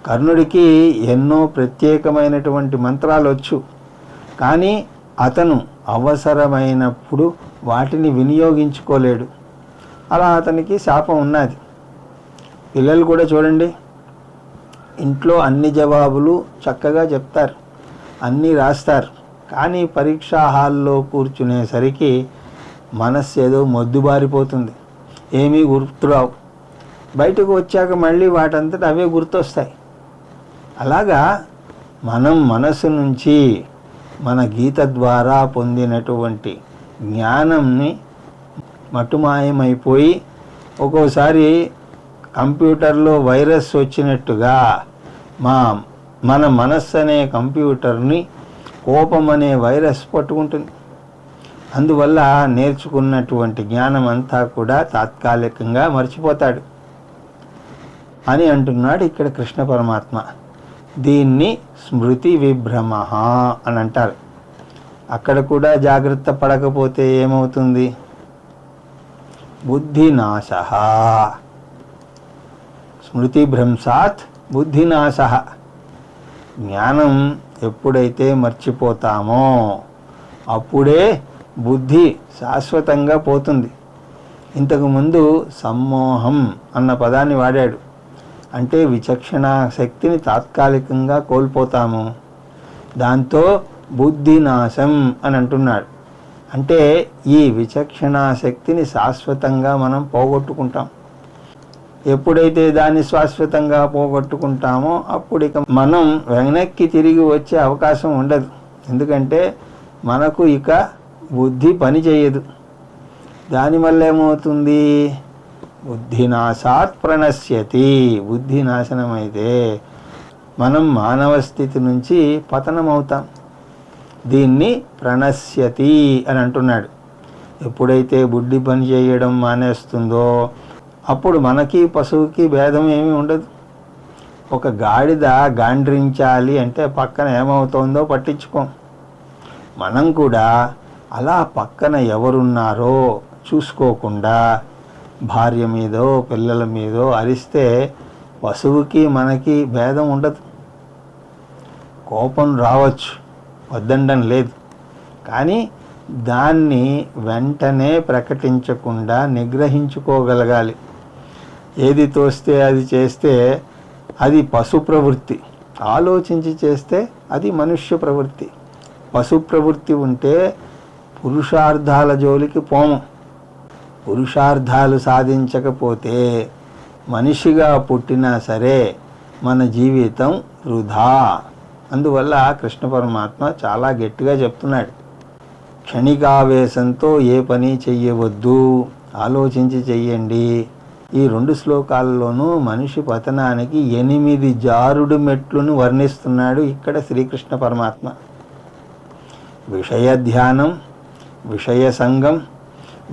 కర్ణుడికి ఎన్నో ప్రత్యేకమైనటువంటి మంత్రాలు వచ్చు, కానీ అతను అవసరమైనప్పుడు వాటిని వినియోగించుకోలేడు. అలా అతనికి శాపం ఉన్నది. పిల్లలు కూడా చూడండి, ఇంట్లో అన్ని జవాబులు చక్కగా చెప్తారు, అన్నీ రాస్తారు. కానీ పరీక్షా హాల్లో కూర్చునేసరికి మనస్సు ఏదో మొద్దుబారిపోతుంది, ఏమీ గుర్తురావు. బయటకు వచ్చాక మళ్ళీ వాటంతట అవే గుర్తొస్తాయి. అలాగా మనం మనసు నుంచి మన గీత ద్వారా పొందినటువంటి జ్ఞానంని మటుమాయమైపోయి ఒక్కోసారి కంప్యూటర్లో వైరస్ వచ్చినట్టుగా మన మనస్సు అనే కంప్యూటర్ని కోపం అనే వైరస్ పట్టుకుంటుంది. అందువల్ల నేర్చుకున్నటువంటి జ్ఞానం అంతా కూడా తాత్కాలికంగా మర్చిపోతాడు అని అంటున్నాడు ఇక్కడ కృష్ణ పరమాత్మ. దీన్ని స్మృతి విభ్రమ అని అంటారు. అక్కడ కూడా జాగ్రత్త పడకపోతే ఏమవుతుంది? బుద్ధినాశ. స్మృతి భ్రంశాత్ బుద్ధినాశ. జ్ఞానం ఎప్పుడైతే మర్చిపోతామో అప్పుడే బుద్ధి శాశ్వతంగా పోతుంది. ఇంతకుముందు సమ్మోహం అన్న పదాన్ని వాడాడు. అంటే విచక్షణ శక్తిని తాత్కాలికంగా కోల్పోతాము. దాంతో బుద్ధినాశం అని అంటున్నాడు. అంటే ఈ విచక్షణ శక్తిని శాశ్వతంగా మనం పోగొట్టుకుంటాం. ఎప్పుడైతే దాన్ని శాశ్వతంగా పోగొట్టుకుంటామో అప్పుడు ఇక మనం వెనక్కి తిరిగి వచ్చే అవకాశం ఉండదు. ఎందుకంటే మనకు ఇక బుద్ధి పని చేయదు. దానివల్ల ఏమవుతుంది? బుద్ధినాశాత్ ప్రణశ్యతి. బుద్ధి నాశనమైతే మనం మానవ స్థితి నుంచి పతనమవుతాం. దీన్ని ప్రణశ్యతి అని అంటున్నాడు. ఎప్పుడైతే బుద్ధి పని చేయడం మానేస్తుందో అప్పుడు మనకి పశువుకి భేదం ఏమీ ఉండదు. ఒక గాడిద గాండ్రించాలి అంటే పక్కన ఏమవుతోందో పట్టించుకోం. మనం కూడా అలా పక్కన ఎవరున్నారో చూసుకోకుండా భార్య మీదో పిల్లల మీదో అరిస్తే పశువుకి మనకి భేదం ఉండదు. కోపం రావచ్చు, వద్దండం లేదు. కానీ దాన్ని వెంటనే ప్రకటించకుండా నిగ్రహించుకోగలగాలి. ఏది తోస్తే అది చేస్తే అది పశు ప్రవృత్తి. ఆలోచించి చేస్తే అది మనుష్య ప్రవృత్తి. పశు ప్రవృత్తి ఉంటే పురుషార్థాల జోలికి పోము. పురుషార్థాలు సాధించకపోతే మనిషిగా పుట్టినా సరే మన జీవితం వృధా. అందువల్ల కృష్ణ పరమాత్మ చాలా గట్టిగా చెప్తున్నాడు, క్షణికావేశంతో ఏ పని చెయ్యవద్దు, ఆలోచించి చెయ్యండి. ఈ 2 శ్లోకాల్లోనూ మనిషి పతనానికి 8 జారుడు మెట్లను వర్ణిస్తున్నాడు ఇక్కడ శ్రీకృష్ణ పరమాత్మ. విషయ ధ్యానం, విషయ సంగం,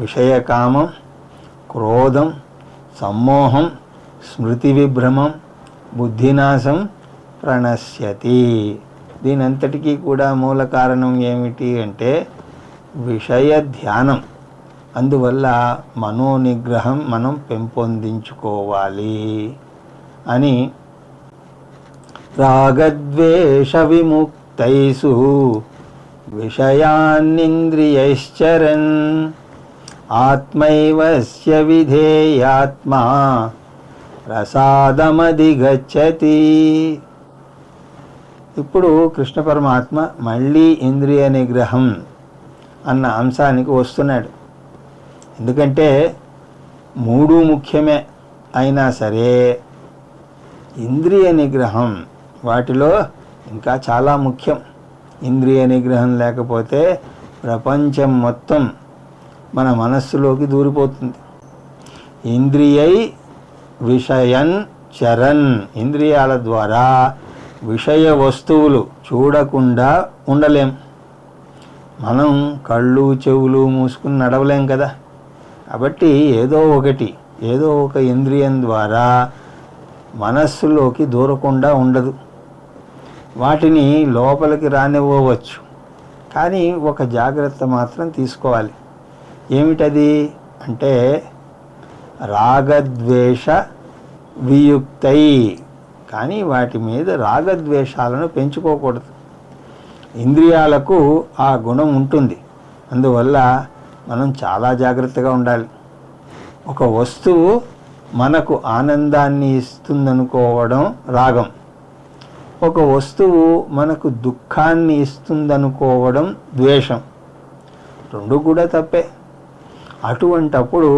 విషయకామం, క్రోధం, సమ్మోహం, స్మృతి విభ్రమం, బుద్ధినాశం ప్రణశ్యతి. దీనంతటికీ కూడా మూల కారణం ఏమిటి అంటే విషయ ధ్యానం. అందువల్ల మనోనిగ్రహం మనం పెంపొందించుకోవాలి అని రాగద్వేష విముక్తైసు విషయాన్నింద్రియైశ్చరన్ ఆత్మైవస్య విధేయాత్మా ప్రసాదమధిగచ్చతి. ఇప్పుడు కృష్ణ పరమాత్మ మళ్ళీ ఇంద్రియ నిగ్రహం అన్న అంశానికి వస్తున్నాడు. ఎందుకంటే 3 ముఖ్యమే అయినా సరే ఇంద్రియ నిగ్రహం వాటిలో ఇంకా చాలా ముఖ్యం. ఇంద్రియ నిగ్రహం లేకపోతే ప్రపంచం మొత్తం మన మనస్సులోకి దూరిపోతుంది. ఇంద్రియై విషయన్ చరన్. ఇంద్రియాల ద్వారా విషయ వస్తువులు చూడకుండా ఉండలేం. మనం కళ్ళు చెవులు మూసుకుని నడవలేం కదా. కాబట్టి ఏదో ఒక ఇంద్రియం ద్వారా మనస్సులోకి దూరకుండా ఉండదు. వాటిని లోపలికి రానివ్వవచ్చు. కానీ ఒక జాగ్రత్త మాత్రం తీసుకోవాలి. ఏమిటది అంటే రాగద్వేష వియుక్తై. కానీ వాటి మీద రాగద్వేషాలను పెంచుకోకూడదు. ఇంద్రియాలకు ఆ గుణం ఉంటుంది. అందువల్ల మనం చాలా జాగ్రత్తగా ఉండాలి. ఒక వస్తువు మనకు ఆనందాన్ని ఇస్తుందనుకోవడం రాగం, ఒక వస్తువు మనకు దుఃఖాన్ని ఇస్తుందనుకోవడం ద్వేషం. 2 కూడా తప్పే. అటువంటప్పుడు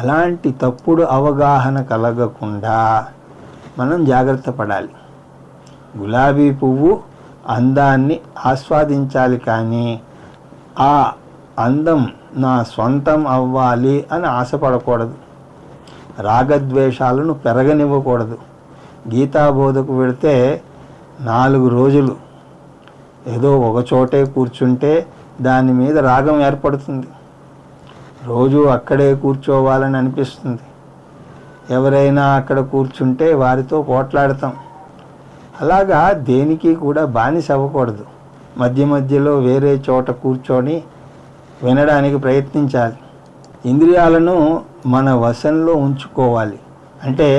అలాంటి తప్పుడు అవగాహన కలగకుండా మనం జాగ్రత్త పడాలి. గులాబీ పువ్వు అందాన్ని ఆస్వాదించాలి, కానీ ఆ అందం నా సొంతం అవ్వాలి అని ఆశపడకూడదు. రాగద్వేషాలను పెరగనివ్వకూడదు. గీతాబోధకు వెళితే 4 రోజులు ఏదో ఒకచోటే కూర్చుంటే దాని మీద రాగం ఏర్పడుతుంది. రోజు అక్కడే కూర్చోవాలని అనిపిస్తుంది. ఎవరైనా అక్కడ కూర్చుంటే వారితో పోట్లాడతాం. అలాగా దేనికి కూడా బానిస అవ్వకూడదు. మధ్య మధ్యలో వేరే చోట కూర్చొని వినడానికి ప్రయత్నించాలి. ఇంద్రియాలను మన వశంలో ఉంచుకోవాలి. అంటే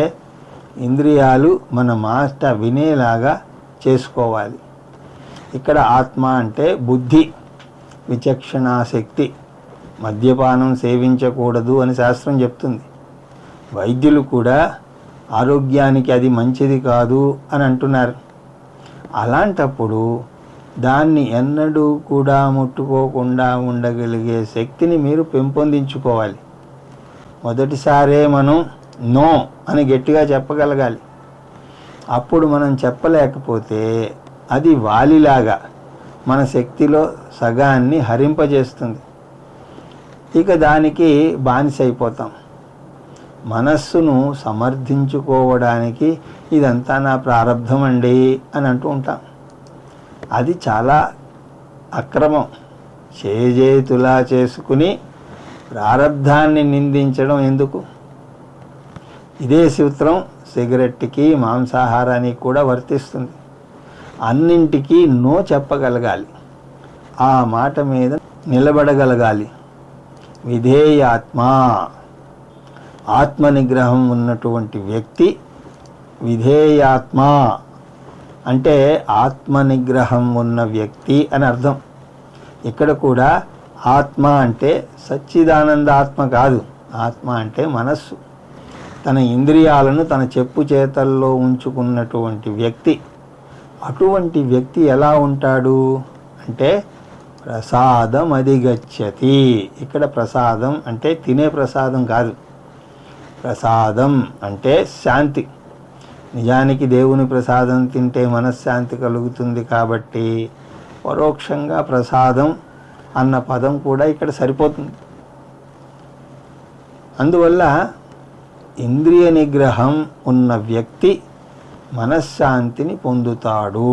ఇంద్రియాలు మన మాట వినేలాగా చేసుకోవాలి. ఇక్కడ ఆత్మ అంటే బుద్ధి, విచక్షణాశక్తి. మద్యపానం సేవించకూడదు అని శాస్త్రం చెప్తుంది. వైద్యులు కూడా ఆరోగ్యానికి అది మంచిది కాదు అని అంటున్నారు. అలాంటప్పుడు దాన్ని ఎన్నడూ కూడా ముట్టుకోకుండా ఉండగలిగే శక్తిని మీరు పెంపొందించుకోవాలి. మొదటిసారే మనం నో అని గట్టిగా చెప్పగలగాలి. అప్పుడు మనం చెప్పలేకపోతే అది వాలిలాగా మన శక్తిలో సగాన్ని హరింపజేస్తుంది. ఇక దానికి బానిస అయిపోతాం. మనస్సును సమర్థించుకోవడానికి ఇదంతా నా ప్రారంధం అండి అని అంటూ ఉంటాం. అది చాలా అక్రమం. చేజేతులా చేసుకుని ప్రారంధాన్ని నిందించడం ఎందుకు? ఇదే సూత్రం సిగరెట్కి, మాంసాహారానికి కూడా వర్తిస్తుంది. అన్నింటికీ నో చెప్పగలగాలి. ఆ మాట మీద నిలబడగలగాలి. విధేయాత్మ, ఆత్మ నిగ్రహం ఉన్నటువంటి వ్యక్తి విధేయాత్మ అంటే ఆత్మ నిగ్రహం ఉన్న వ్యక్తి అని అర్థం. ఇక్కడ కూడా ఆత్మ అంటే సచ్చిదానంద ఆత్మ కాదు. ఆత్మ అంటే మనస్సు. తన ఇంద్రియాలను తన చెప్పు చేతల్లో ఉంచుకున్నటువంటి వ్యక్తి. అటువంటి వ్యక్తి ఎలా ఉంటాడు అంటే ప్రసాదం అధిగచ్చతి. ఇక్కడ ప్రసాదం అంటే తినే ప్రసాదం కాదు. ప్రసాదం అంటే శాంతి. నిజానికి దేవుని ప్రసాదం తింటే మనశ్శాంతి కలుగుతుంది కాబట్టి పరోక్షంగా ప్రసాదం అన్న పదం కూడా ఇక్కడ సరిపోతుంది. అందువల్ల ఇంద్రియ నిగ్రహం ఉన్న వ్యక్తి మనశ్శాంతిని పొందుతాడు.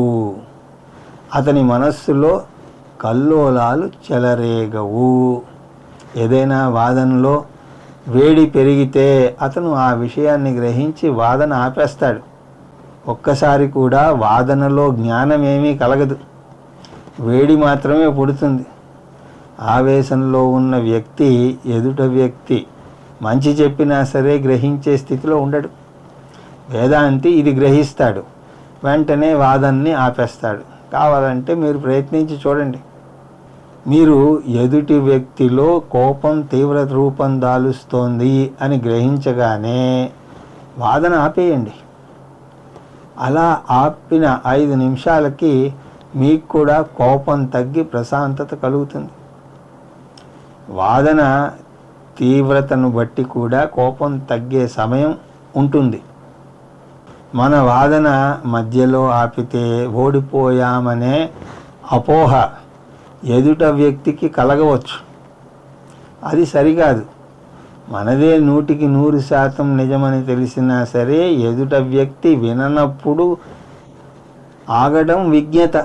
అతని మనస్సులో కల్లోలాలు చెలరేగవు. ఏదైనా వాదనలో వేడి పెరిగితే అతను ఆ విషయాన్ని గ్రహించి వాదన ఆపేస్తాడు. ఒక్కసారి కూడా వాదనలో జ్ఞానమేమీ కలగదు, వేడి మాత్రమే పుడుతుంది. ఆవేశంలో ఉన్న వ్యక్తి ఎదుట వ్యక్తి మంచి చెప్పినా సరే గ్రహించే స్థితిలో ఉండడు. వేదాంతి ఇది గ్రహిస్తాడు, వెంటనే వాదనని ఆపేస్తాడు. కావాలంటే మీరు ప్రయత్నించి చూడండి. మీరు ఎదుటి వ్యక్తిలో కోపం తీవ్ర రూపం దాలుస్తోంది అని గ్రహించగానే వాదన ఆపేయండి. అలా ఆపిన 5 నిమిషాలకి మీకు కూడా కోపం తగ్గి ప్రశాంతత కలుగుతుంది. వాదన తీవ్రతను బట్టి కూడా కోపం తగ్గే సమయం ఉంటుంది. మన వాదన మధ్యలో ఆపితే ఓడిపోయామనే అపోహ ఎదుట వ్యక్తికి కలగవచ్చు. అది సరికాదు. మనదే 100% నిజమని తెలిసినా సరే ఎదుట వ్యక్తి విననప్పుడు ఆగడం విజ్ఞత.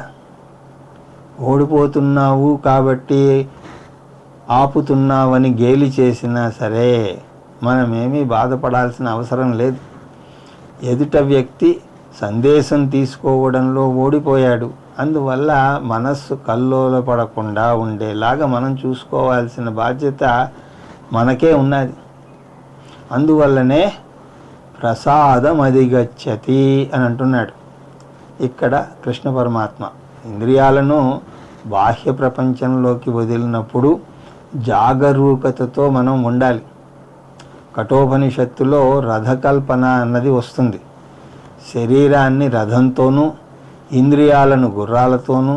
ఓడిపోతున్నావు కాబట్టి ఆపుతున్నావని గేలి చేసినా సరే మనమేమీ బాధపడాల్సిన అవసరం లేదు. ఎదుట వ్యక్తి సందేశం తీసుకోవడంలో ఓడిపోయాడు. అందువల్ల మనస్సు కల్లోలపడకుండా ఉండేలాగా మనం చూసుకోవాల్సిన బాధ్యత మనకే ఉన్నది. అందువల్లనే ప్రసాదం అధిగచ్చతి అని అంటున్నాడు. ఇక్కడ కృష్ణ పరమాత్మ ఇంద్రియాలను బాహ్య ప్రపంచంలోకి వదిలినప్పుడు జాగరూకతతో మనం ఉండాలి. కఠోపనిషత్తులో రథకల్పన అన్నది వస్తుంది. శరీరాన్ని రథంతోనూ, ఇంద్రియాలను గుర్రాలతోనూ,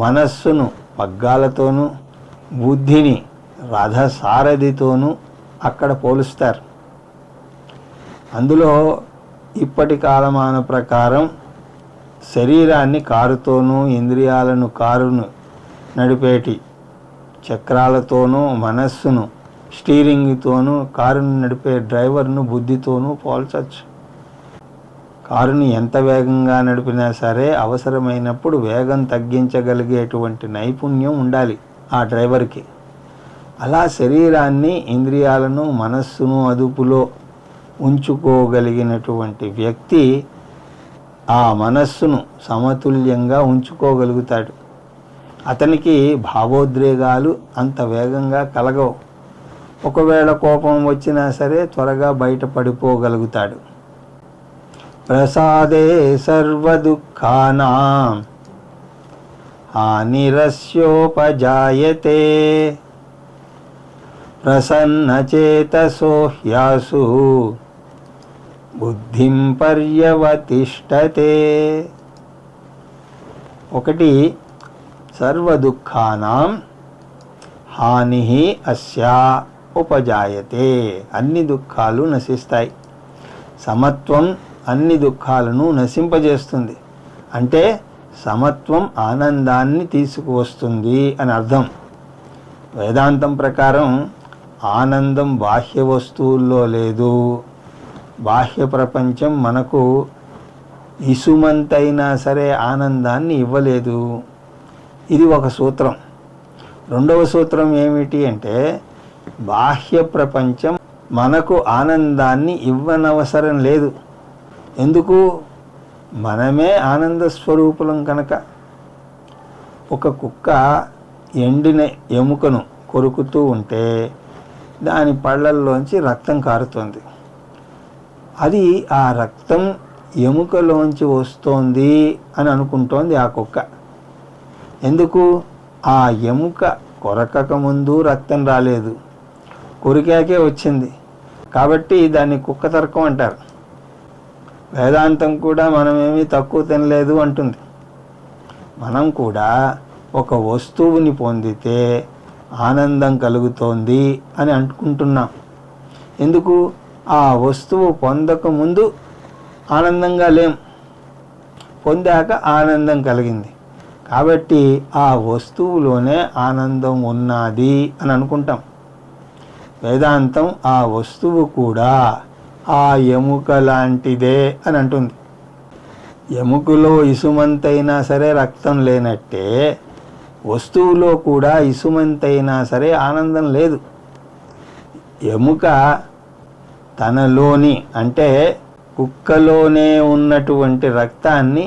మనస్సును పగ్గాలతోనూ, బుద్ధిని రథసారథితోనూ అక్కడ పోలుస్తారు. అందులో ఇప్పటి కాలమాన ప్రకారం శరీరాన్ని కారుతోనూ, ఇంద్రియాలను కారును నడిపేటి చక్రాలతోనూ, మనస్సును స్టీరింగ్తోనూ, కారుని నడిపే డ్రైవర్ను బుద్ధితోనూ పోల్చచ్చు. కారుని ఎంత వేగంగా నడిపినా సరే అవసరమైనప్పుడు వేగం తగ్గించగలిగేటువంటి నైపుణ్యం ఉండాలి ఆ డ్రైవర్కి. అలా శరీరాన్ని, ఇంద్రియాలను, మనస్సును అదుపులో ఉంచుకోగలిగినటువంటి వ్యక్తి ఆ మనస్సును సమతుల్యంగా ఉంచుకోగలుగుతాడు. అతనికి భావోద్రేగాలు అంత వేగంగా కలగవు. ఒకవేళ కోపం వచ్చినా సరే త్వరగా బయటపడిపోగలుగుతాడు. ప్రసాదే సర్వదుఃఖానాం హానిరస్యోపజాయతే ప్రసన్నచేతసో హ్యాసు బుద్ధిం పర్యవతిష్టతే. ఒకటి, సర్వదుఃఖానాం హాని అస్యా ఉపజాయతే. అన్ని దుఃఖాలు నశిస్తాయి. సమత్వం అన్ని దుఃఖాలను నశింపజేస్తుంది. అంటే సమత్వం ఆనందాన్ని తీసుకువస్తుంది అని అర్థం. వేదాంతం ప్రకారం ఆనందం బాహ్య వస్తువుల్లో లేదు. బాహ్య ప్రపంచం మనకు ఇసుమంతైనా సరే ఆనందాన్ని ఇవ్వలేదు. ఇది ఒక సూత్రం. రెండవ సూత్రం ఏమిటి అంటే బాహ్య ప్రపంచం మనకు ఆనందాన్ని ఇవ్వనవసరం లేదు. ఎందుకు? మనమే ఆనంద స్వరూపులం కనుక. ఒక కుక్క ఎండిన ఎముకను కొరుకుతూ ఉంటే దాని పళ్ళల్లోంచి రక్తం కారుతోంది. అది ఆ రక్తం ఎముకలోంచి వస్తోంది అని అనుకుంటోంది ఆ కుక్క. ఎందుకు? ఆ ఎముక కొరకక ముందు రక్తం రాలేదు, కొరికాకే వచ్చింది. కాబట్టి దాన్ని కుక్క తర్కం అంటారు. వేదాంతం కూడా మనమేమీ తక్కువ తినలేదు అంటుంది. మనం కూడా ఒక వస్తువుని పొందితే ఆనందం కలుగుతోంది అని అనుకుంటున్నాం. ఎందుకు? ఆ వస్తువు పొందక ముందు ఆనందంగా లేం, పొందాక ఆనందం కలిగింది. కాబట్టి ఆ వస్తువులోనే ఆనందం ఉన్నది అని అనుకుంటాం. వేదాంతం ఆ వస్తువు కూడా ఆ ఎముక లాంటిదే అని అంటుంది. ఎముకలో ఇసుమంతైనా సరే రక్తం లేనట్టే వస్తువులో కూడా ఇసుమంతైనా సరే ఆనందం లేదు. ఎముక తనలోని అంటే కుక్కలోనే ఉన్నటువంటి రక్తాన్ని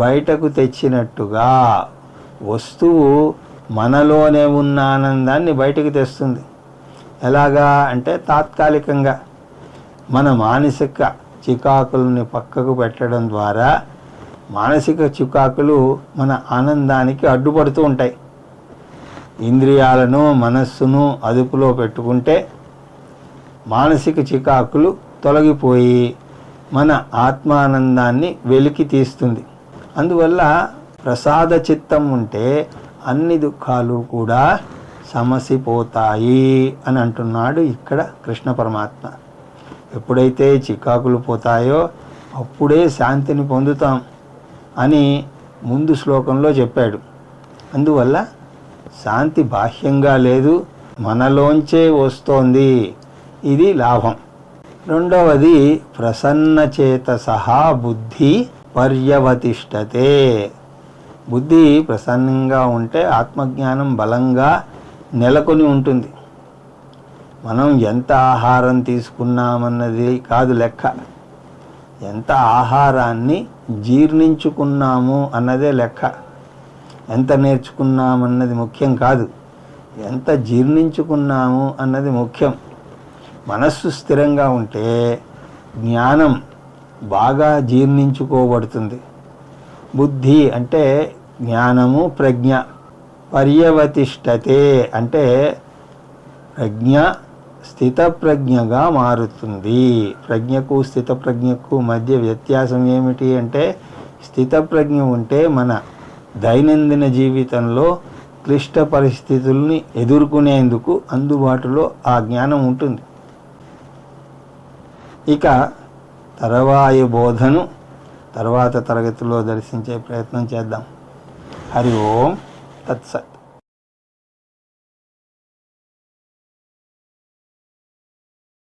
బయటకు తెచ్చినట్టుగా వస్తువు మనలోనే ఉన్న ఆనందాన్ని బయటకు తెస్తుంది. ఎలాగా అంటే తాత్కాలికంగా మన మానసిక చికాకులని పక్కకు పెట్టడం ద్వారా మానసిక చికాకులు మన ఆనందానికి అడ్డుపడుతూ ఉంటాయి. ఇంద్రియాలను, మనస్సును అదుపులో పెట్టుకుంటే మానసిక చికాకులు తొలగిపోయి మన ఆత్మానందాన్ని వెలికి తీస్తుంది. అందువల్ల ప్రసాద చిత్తం ఉంటే అన్ని దుఃఖాలు కూడా సమసిపోతాయి అని అంటున్నాడు ఇక్కడ కృష్ణ పరమాత్మ. ఎప్పుడైతే చికాకులు పోతాయో అప్పుడే శాంతిని పొందుతాం అని ముందు శ్లోకంలో చెప్పాడు. అందువల్ల శాంతి బాహ్యంగా లేదు, మనలోంచే వస్తోంది. ఇది లాభం. రెండవది, ప్రసన్నచేతసః బుద్ధి పర్యవతిష్టతే. బుద్ధి ప్రసన్నంగా ఉంటే ఆత్మజ్ఞానం బలంగా నెలకొని ఉంటుంది. మనం ఎంత ఆహారం తీసుకున్నామన్నది కాదు లెక్క, ఎంత ఆహారాన్ని జీర్ణించుకున్నాము అన్నదే లెక్క. ఎంత నేర్చుకున్నామన్నది ముఖ్యం కాదు, ఎంత జీర్ణించుకున్నాము అన్నది ముఖ్యం. మనస్సు స్థిరంగా ఉంటే జ్ఞానం బాగా జీర్ణించుకోబడుతుంది. బుద్ధి అంటే జ్ఞానము, ప్రజ్ఞ. పర్యవతిష్టతే అంటే ప్రజ్ఞ స్థితప్రజ్ఞగా మారుతుంది. ప్రజ్ఞకు స్థితప్రజ్ఞకు మధ్య వ్యత్యాసం ఏమిటి అంటే స్థితప్రజ్ఞ ఉంటే మన దైనందిన జీవితంలో క్లిష్ట పరిస్థితుల్ని ఎదుర్కొనేందుకు అందుబాటులో ఆ జ్ఞానం ఉంటుంది. ఇక తర్వాయి బోధను తర్వాత తరగతిలో దర్శించే ప్రయత్నం చేద్దాం. హరి ఓం తత్సత్.